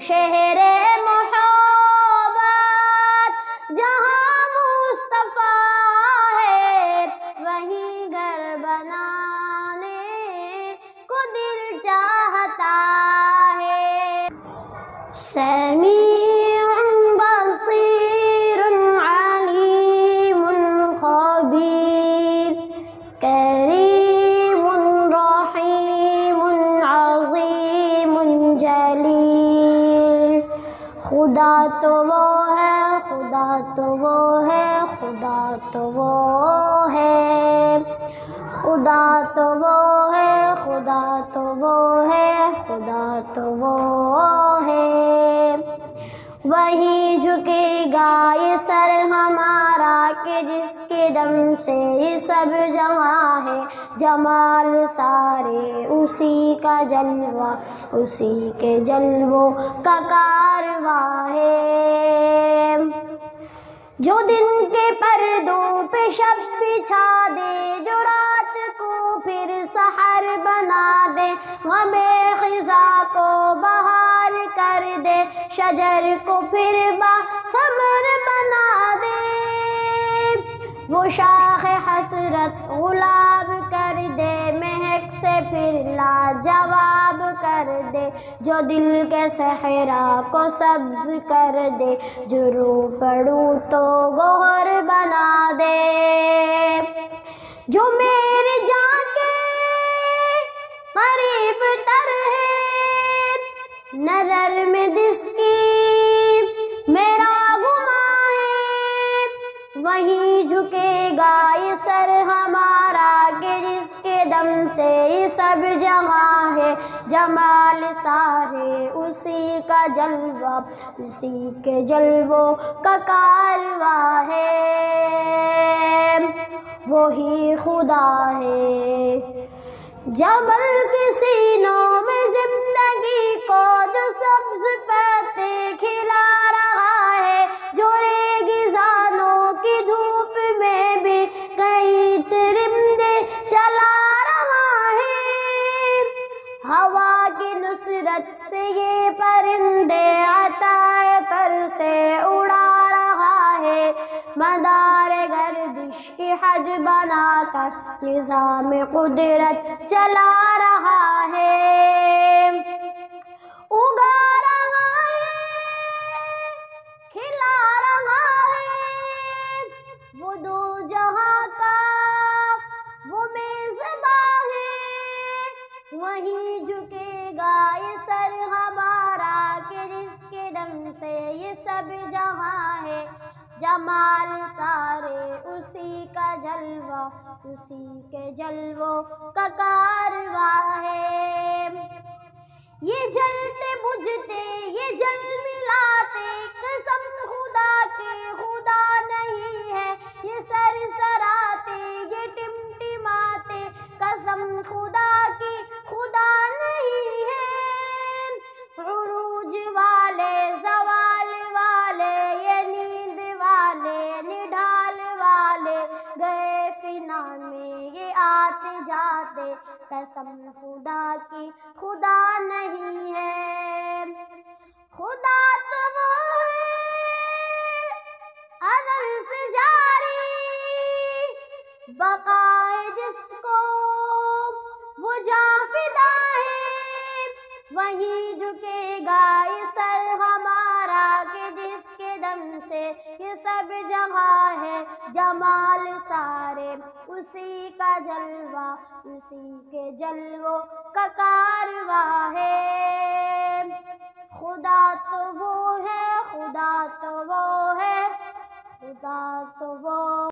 شہر محبت جہاں مصطفیٰ ہے، وہیں گھر بنانے کو دل چاہتا ہے۔ سمیع بصیر علیم خبیر، کریم رحیم عظیم جلیل۔ خدا تو وہ ہے، خدا تو وہ ہے، خدا تو وہ ہے، خدا تو وہ ہے، خدا تو وہ ہے، خدا تو وہ ہے۔ وہی جھکے گا یہ سر ہمارا کہ جس کے دم سے یہ سب جمع ہے۔ جمال سارے اسی کا جلوہ، اسی کے جلووں کا کارواں ہے۔ جو دن کے پردوں پہ شب بچھا دے، جو رات کو پھر سحر بنا دے، غم خزاں کو بہار کر دے، شجر کو پھر باثمر بنا دے۔ وہ شاخ حسرت گلاب کر دے، مہک سے پھر لاجواب کر دے، جو دل کے صحرا کو سبز کر دے، جو رو پڑوں تو گوہر بنا دے۔ جو میرے جاں کے قریب تر ہے، نظر میں جس کی میرا گماں ہے، وہیں جھکے گا یہ سر ہمارا کہ جس کے دم سے یہ سب جمع ہے۔ جمال سارے اسی کا جلوہ، اسی کے جلووں کا کارواں ہے۔ وہی خدا ہے جبل کے سینوں میں زندگی کو، جو سبز پتے کھلا رہا ہے، جو ریگزانوں کی دھوپ میں بھی کئی چرندے چلا رہا ہے۔ ہوا کی نصرت سے یہ پرندے عطائے پر سے اڑا رہا ہے، مدار گردش کی حد بنا کر نظام قدرت چلا رہا ہے۔ اگا رہا ہے، کھلا رہا ہے، وہ دو جہاں کا وہ میزباں ہے۔ وہیں جھکے گا یہ سر ہمارا کہ جس کے دم سے یہ سب جہاں ہے۔ جمال سارے اسی کا جلوہ، اسی کے جلووں کا کارواں ہے۔ یہ جلتے بجھتے، یہ جل ملاتے، قسم خدا کی خدا نہیں ہے۔ یہ سر سراتے، یہ ٹمٹماتے، قسم خدا کی خدا نہیں ہے۔ عروج والے، زوال والے، یہ نیند والے، نڈھال والے، گئے فنا میں یہ آتے جاتے، قسم خدا کی خدا نہیں ہے۔ خدا تو وہ ہے ازل سے جاری، بقائے جس کو وہ جاں فدا ہے۔ وہیں جھکے گا یہ سر ہمارا کہ جس کے دم سے یہ سب جہاں ہے۔ جمال سارے اسی کا جلوہ، اسی کے جلووں کا کارواں ہے۔ خدا تو وہ ہے، خدا تو وہ ہے، خدا تو وہ